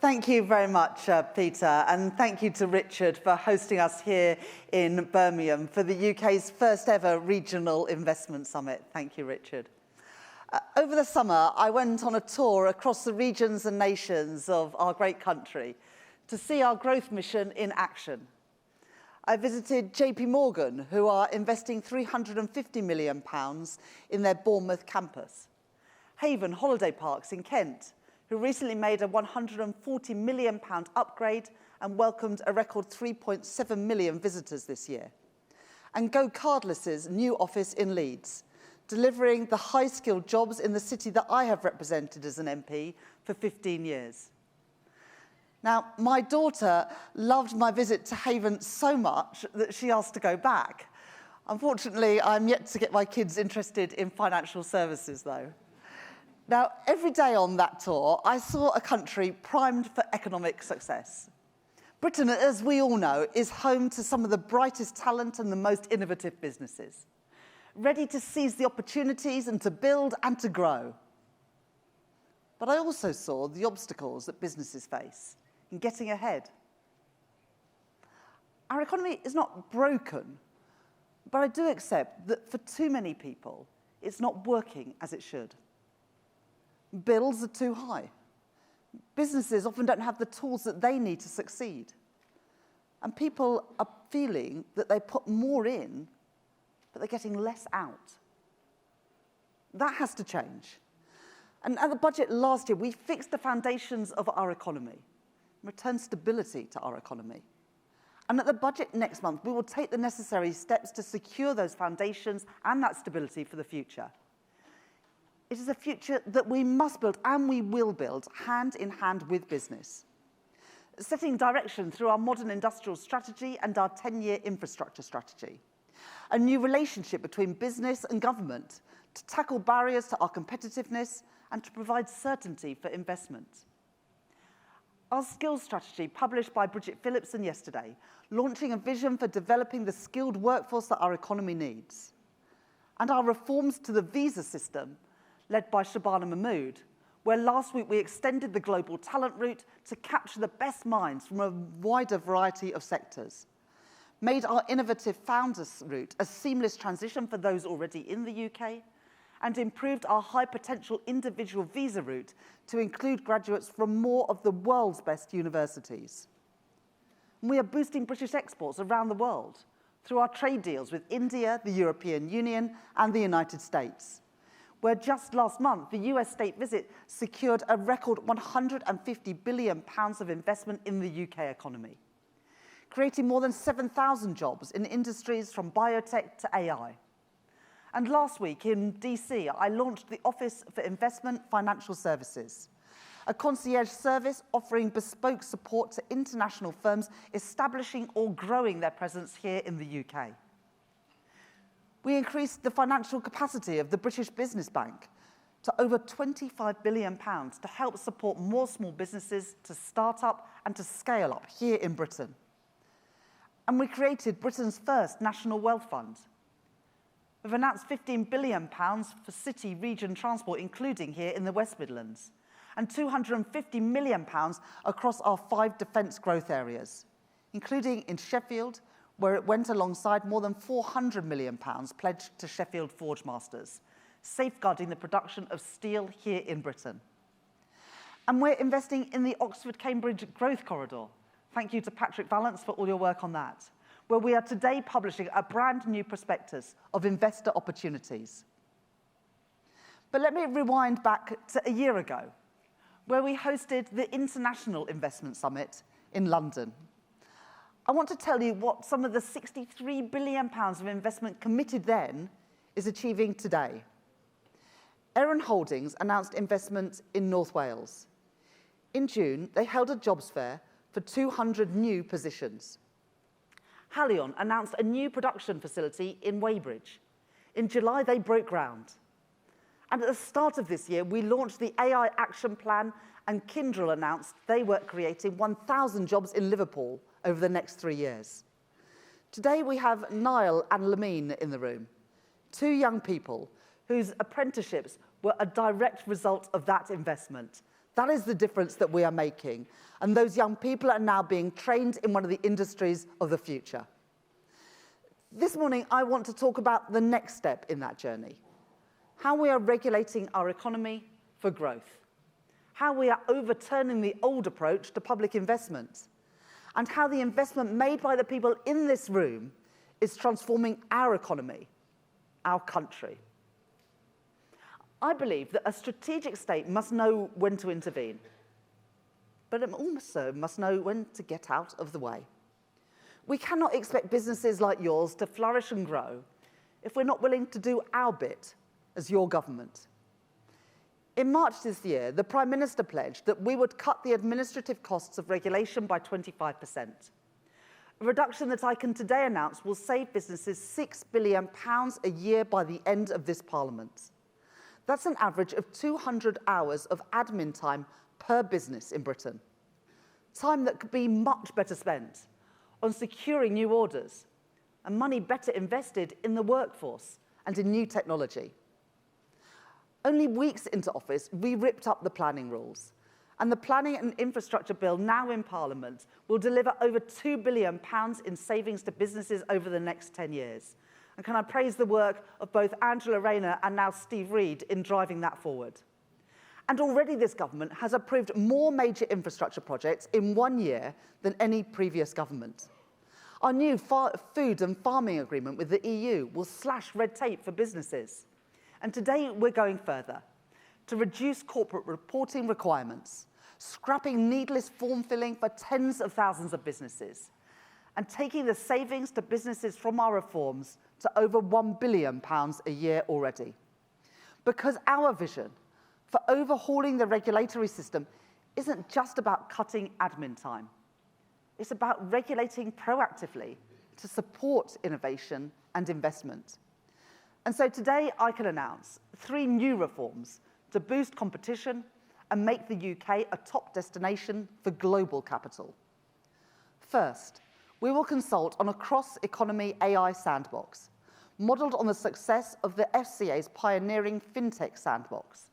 Thank you very much, Peter, and thank you to Richard for hosting us here in Birmingham for the UK's first ever Regional Investment Summit. Thank you, Richard. Over the summer, I went on a tour across the regions and nations of our great country to see our growth mission in action. I visited JP Morgan, who are investing £350 million in their Bournemouth campus. Haven Holiday Parks in Kent, who recently made a £140 million upgrade and welcomed a record 3.7 million visitors this year. And Go Cardless's new office in Leeds, delivering the high-skilled jobs in the city that I have represented as an MP for 15 years. Now, my daughter loved my visit to Haven so much that she asked to go back. Unfortunately, I'm yet to get my kids interested in financial services, though. Now, every day on that tour, I saw a country primed for economic success. Britain, as we all know, is home to some of the brightest talent and the most innovative businesses, ready to seize the opportunities and to build and to grow. But I also saw the obstacles that businesses face in getting ahead. Our economy is not broken, but I do accept that for too many people, it's not working as it should. Bills are too high. Businesses often don't have the tools that they need to succeed. And people are feeling that they put more in, but they're getting less out. That has to change. And at the budget last year, we fixed the foundations of our economy, returned stability to our economy. And at the budget next month, we will take the necessary steps to secure those foundations and that stability for the future. It is a future that we must build and we will build hand in hand with business, setting direction through our modern industrial strategy and our 10-year infrastructure strategy, a new relationship between business and government to tackle barriers to our competitiveness and to provide certainty for investment. Our skills strategy, published by Bridget Phillipson yesterday, launching a vision for developing the skilled workforce that our economy needs. And our reforms to the visa system, led by Shabana Mahmood, where last week we extended the global talent route to capture the best minds from a wider variety of sectors, made our innovative founders route a seamless transition for those already in the UK, and improved our high-potential individual visa route to include graduates from more of the world's best universities. And we are boosting British exports around the world through our trade deals with India, the European Union, and the United States, where just last month, the US state visit secured a record £150 billion of investment in the UK economy, creating more than 7,000 jobs in industries from biotech to AI. And last week in DC, I launched the Office for Investment Financial Services, a concierge service offering bespoke support to international firms establishing or growing their presence here in the UK. We increased the financial capacity of the British Business Bank to over £25 billion to help support more small businesses to start up and to scale up here in Britain. And we created Britain's first National Wealth Fund. We've announced £15 billion for city region transport, including here in the West Midlands, and £250 million across our 5 defence growth areas, including in Sheffield, where it went alongside more than £400 million pledged to Sheffield Forge Masters, safeguarding the production of steel here in Britain. And we're investing in the Oxford-Cambridge Growth Corridor. Thank you to Patrick Vallance for all your work on that, where we are today publishing a brand new prospectus of investor opportunities. But let me rewind back to a year ago, where we hosted the International Investment Summit in London. I want to tell you what some of the £63 billion of investment committed then is achieving today. Erin Holdings announced investment in North Wales. In June, they held a jobs fair for 200 new positions. Halion announced a new production facility in Weybridge. In July, they broke ground. And at the start of this year, we launched the AI Action Plan, and Kyndryl announced they were creating 1,000 jobs in Liverpool over the next 3 years. Today, we have Niall and Lamine in the room, 2 young people whose apprenticeships were a direct result of that investment, That is the difference that we are making. And those young people are now being trained in one of the industries of the future. This morning, I want to talk about the next step in that journey. How we are regulating our economy for growth. How we are overturning the old approach to public investment. And how the investment made by the people in this room is transforming our economy, our country. I believe that a strategic state must know when to intervene, but it also must know when to get out of the way. We cannot expect businesses like yours to flourish and grow if we're not willing to do our bit as your government. In March this year, the Prime Minister pledged that we would cut the administrative costs of regulation by 25%. A reduction that I can today announce will save businesses £6 billion a year by the end of this Parliament. That's an average of 200 hours of admin time per business in Britain. Time that could be much better spent on securing new orders and money better invested in the workforce and in new technology. Only weeks into office, we ripped up the planning rules, and the Planning and Infrastructure Bill now in Parliament will deliver over £2 billion in savings to businesses over the next 10 years. And can I praise the work of both Angela Rayner and now Steve Reed in driving that forward. And already this government has approved more major infrastructure projects in 1 year than any previous government. Our new food and farming agreement with the EU will slash red tape for businesses. And today we're going further to reduce corporate reporting requirements, scrapping needless form filling for tens of thousands of businesses, and taking the savings to businesses from our reforms to over £1 billion a year already. Because our vision for overhauling the regulatory system isn't just about cutting admin time. It's about regulating proactively to support innovation and investment. And so today I can announce 3 new reforms to boost competition and make the UK a top destination for global capital. First, we will consult on a cross-economy AI sandbox, modelled on the success of the FCA's pioneering FinTech sandbox,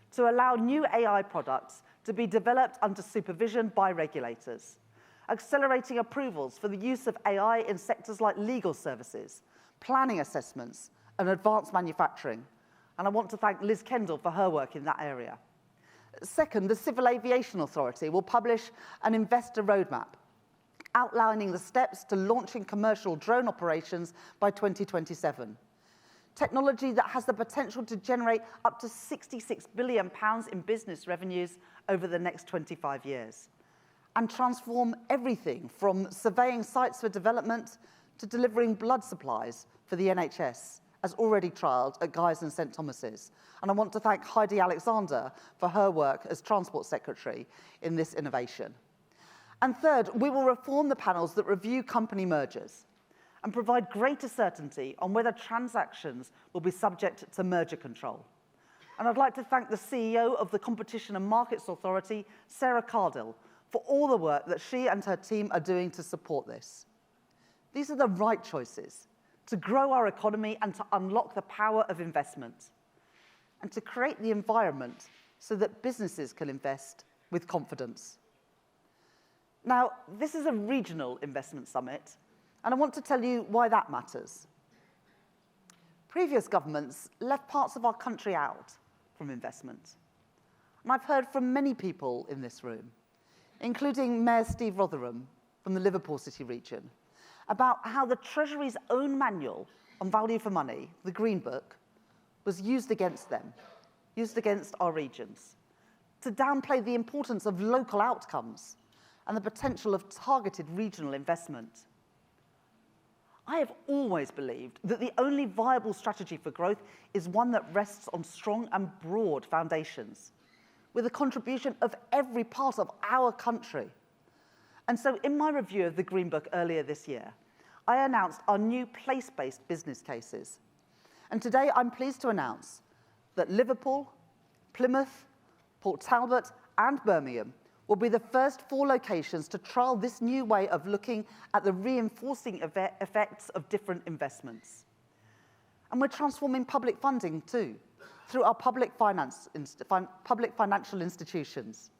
to allow new AI products to be developed under supervision by regulators, accelerating approvals for the use of AI in sectors like legal services, planning assessments, and advanced manufacturing. And I want to thank Liz Kendall for her work in that area. Second, the Civil Aviation Authority will publish an investor roadmap outlining the steps to launching commercial drone operations by 2027. Technology that has the potential to generate up to £66 billion in business revenues over the next 25 years and transform everything from surveying sites for development to delivering blood supplies for the NHS, as already trialled at Guy's and St Thomas's. And I want to thank Heidi Alexander for her work as Transport Secretary in this innovation. And third, we will reform the panels that review company mergers and provide greater certainty on whether transactions will be subject to merger control. And I'd like to thank the CEO of the Competition and Markets Authority, Sarah Cardill, for all the work that she and her team are doing to support this. These are the right choices to grow our economy and to unlock the power of investment, and to create the environment so that businesses can invest with confidence. Now, this is a regional investment summit, and I want to tell you why that matters. Previous governments left parts of our country out from investment. And I've heard from many people in this room, including Mayor Steve Rotherham from the Liverpool City region, about how the Treasury's own manual on value for money, the Green Book, was used against them, used against our regions, to downplay the importance of local outcomes and the potential of targeted regional investment. I have always believed that the only viable strategy for growth is one that rests on strong and broad foundations, with a contribution of every part of our country. And so in my review of the Green Book earlier this year, I announced our new place-based business cases. And today I'm pleased to announce that Liverpool, Plymouth, Port Talbot, and Birmingham will be the first 4 locations to trial this new way of looking at the reinforcing effects of different investments. And we're transforming public funding too, through our public financial institutions.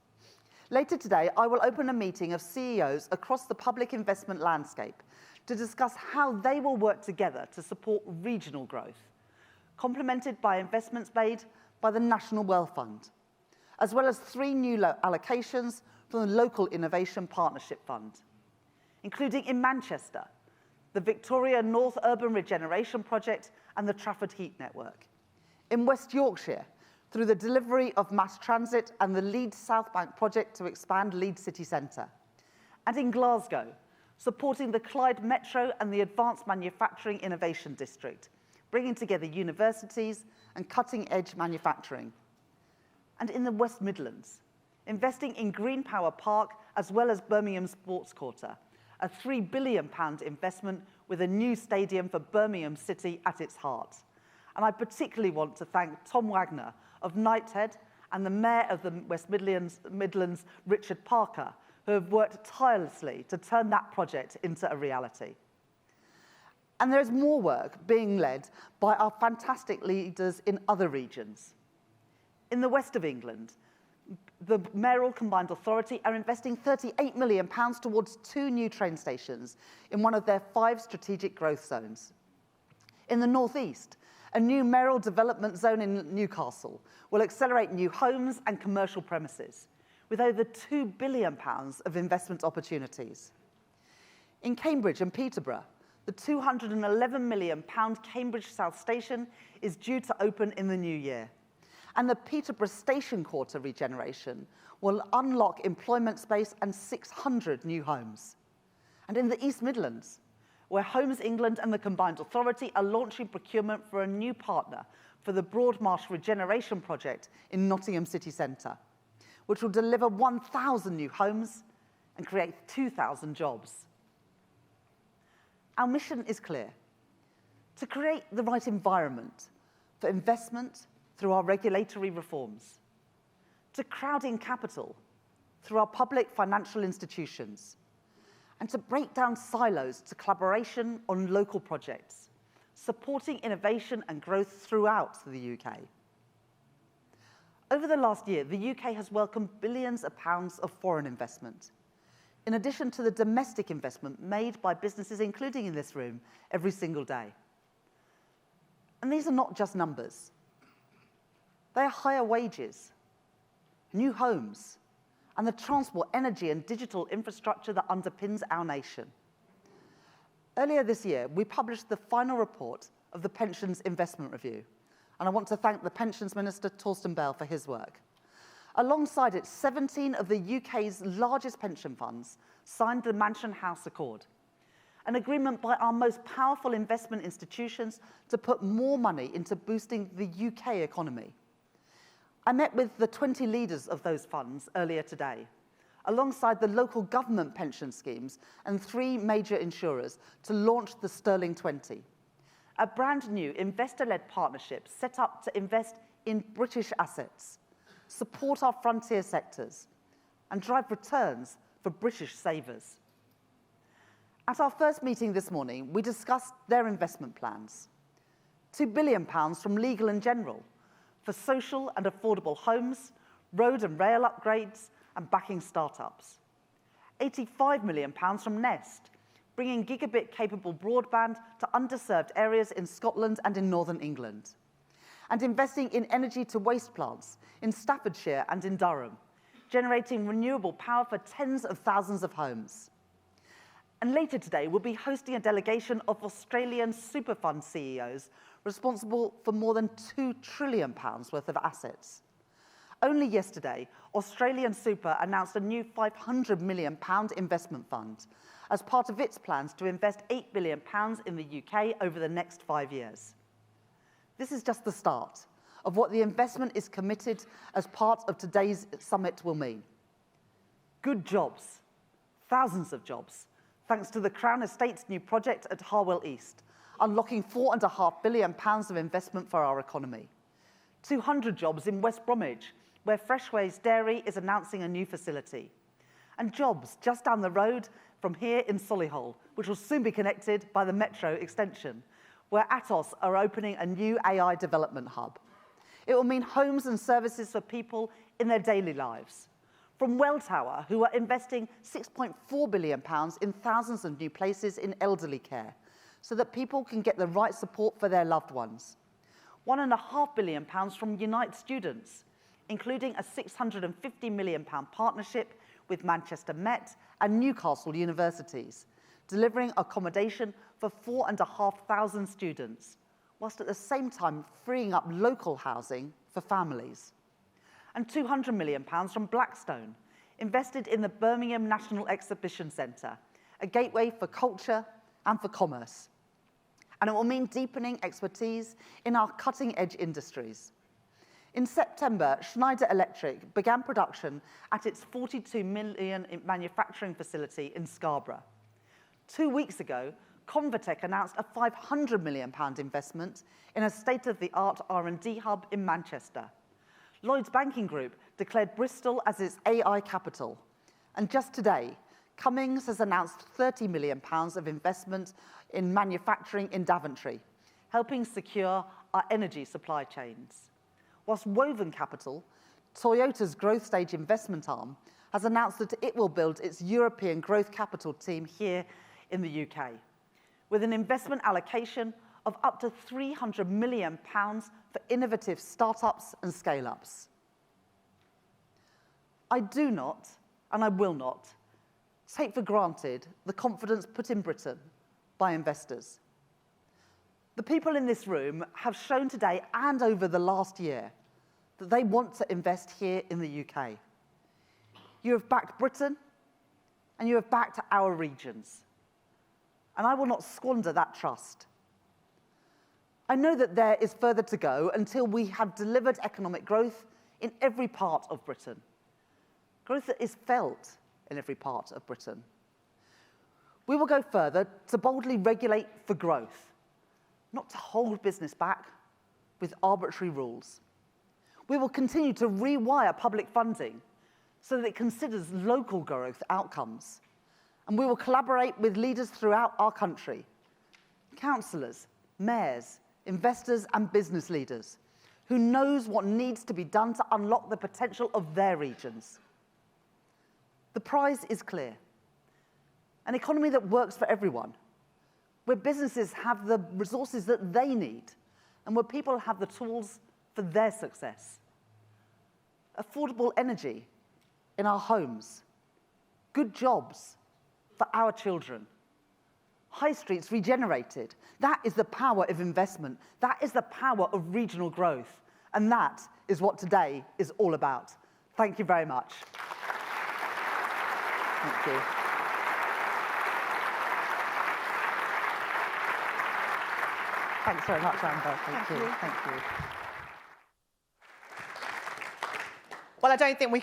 Later today, I will open a meeting of CEOs across the public investment landscape to discuss how they will work together to support regional growth, complemented by investments made by the National Wealth Fund, as well as 3 new allocations from the Local Innovation Partnership Fund, including in Manchester, the Victoria North Urban Regeneration Project and the Trafford Heat Network, in West Yorkshire, through the delivery of mass transit and the Leeds South Bank project to expand Leeds City Centre, and in Glasgow, supporting the Clyde Metro and the Advanced Manufacturing Innovation District, bringing together universities and cutting-edge manufacturing. And in the West Midlands, investing in Green Power Park as well as Birmingham Sports Quarter, a £3 billion investment with a new stadium for Birmingham City at its heart. And I particularly want to thank Tom Wagner of Knighthead and the Mayor of the West Midlands, Richard Parker, who have worked tirelessly to turn that project into a reality. And there is more work being led by our fantastic leaders in other regions. In the west of England, the Mayoral Combined Authority are investing £38 million towards 2 new train stations in one of their 5 strategic growth zones. In the northeast, a new mayoral development zone in Newcastle will accelerate new homes and commercial premises, with over £2 billion of investment opportunities. In Cambridge and Peterborough, the £211 million Cambridge South Station is due to open in the new year, and the Peterborough Station Quarter regeneration will unlock employment space and 600 new homes. And in the East Midlands, where Homes England and the Combined Authority are launching procurement for a new partner for the Broadmarsh Regeneration Project in Nottingham City Centre, which will deliver 1,000 new homes and create 2,000 jobs. Our mission is clear: to create the right environment for investment through our regulatory reforms, to crowd in capital through our public financial institutions, and to break down silos to collaboration on local projects, supporting innovation and growth throughout the UK. Over the last year, the UK has welcomed billions of pounds of foreign investment, in addition to the domestic investment made by businesses, including in this room, every single day. And these are not just numbers. They are higher wages, new homes, and the transport, energy, and digital infrastructure that underpins our nation. Earlier this year, we published the final report of the Pensions Investment Review, and I want to thank the Pensions Minister, Torsten Bell, for his work. Alongside it, 17 of the UK's largest pension funds signed the Mansion House Accord, an agreement by our most powerful investment institutions to put more money into boosting the UK economy. I met with the 20 leaders of those funds earlier today, alongside the local government pension schemes and 3 major insurers, to launch the Sterling 20, a brand new investor-led partnership set up to invest in British assets, support our frontier sectors, and drive returns for British savers. At our first meeting this morning, we discussed their investment plans. £2 billion from Legal and General for social and affordable homes, road and rail upgrades, and backing startups. £85 million from Nest, bringing gigabit-capable broadband to underserved areas in Scotland and in Northern England, and investing in energy-to-waste plants in Staffordshire and in Durham, generating renewable power for tens of thousands of homes. And later today, we'll be hosting a delegation of Australian super fund CEOs responsible for more than £2 trillion worth of assets. Only yesterday, Australian Super announced a new £500 million investment fund as part of its plans to invest £8 billion in the UK over the next 5 years. This is just the start of what the investment is committed as part of today's summit will mean. Good jobs, thousands of jobs, thanks to the Crown Estate's new project at Harwell East, unlocking £4.5 billion of investment for our economy. 200 jobs in West Bromwich, where Freshways Dairy is announcing a new facility. And jobs just down the road from here in Solihull, which will soon be connected by the Metro extension, where Atos are opening a new AI development hub. It will mean homes and services for people in their daily lives. From Welltower, who are investing £6.4 billion in thousands of new places in elderly care, so that people can get the right support for their loved ones. £1.5 billion from Unite Students, including a £650 million partnership with Manchester Met and Newcastle universities, delivering accommodation for 4,500 students, whilst at the same time freeing up local housing for families. And £200 million from Blackstone, invested in the Birmingham National Exhibition Centre, a gateway for culture and for commerce. And it will mean deepening expertise in our cutting-edge industries. In September, Schneider Electric began production at its 42 million manufacturing facility in Scarborough. 2 weeks ago, Convatec announced a £500 million investment in a state-of-the-art R&D hub in Manchester. Lloyds Banking Group declared Bristol as its AI capital. And just today, Cummings has announced £30 million of investment in manufacturing in Daventry, helping secure our energy supply chains. Whilst Woven Capital, Toyota's growth stage investment arm, has announced that it will build its European growth capital team here in the UK, with an investment allocation of up to £300 million for innovative startups and scale-ups. I do not, and I will not, take for granted the confidence put in Britain by investors. The people in this room have shown today and over the last year that they want to invest here in the UK. You have backed Britain, and you have backed our regions. And I will not squander that trust. I know that there is further to go until we have delivered economic growth in every part of Britain. Growth that is felt in every part of Britain. We will go further to boldly regulate for growth, not to hold business back with arbitrary rules. We will continue to rewire public funding so that it considers local growth outcomes. And we will collaborate with leaders throughout our country, councillors, mayors, investors and business leaders, who knows what needs to be done to unlock the potential of their regions. The prize is clear. An economy that works for everyone, where businesses have the resources that they need, and where people have the tools for their success. Affordable energy in our homes, good jobs for our children, high streets regenerated. That is the power of investment. That is the power of regional growth. And that is what today is all about. Thank you very much. Thank you. Thanks very much, Amber. Thank you. Thank you. Well, I don't think we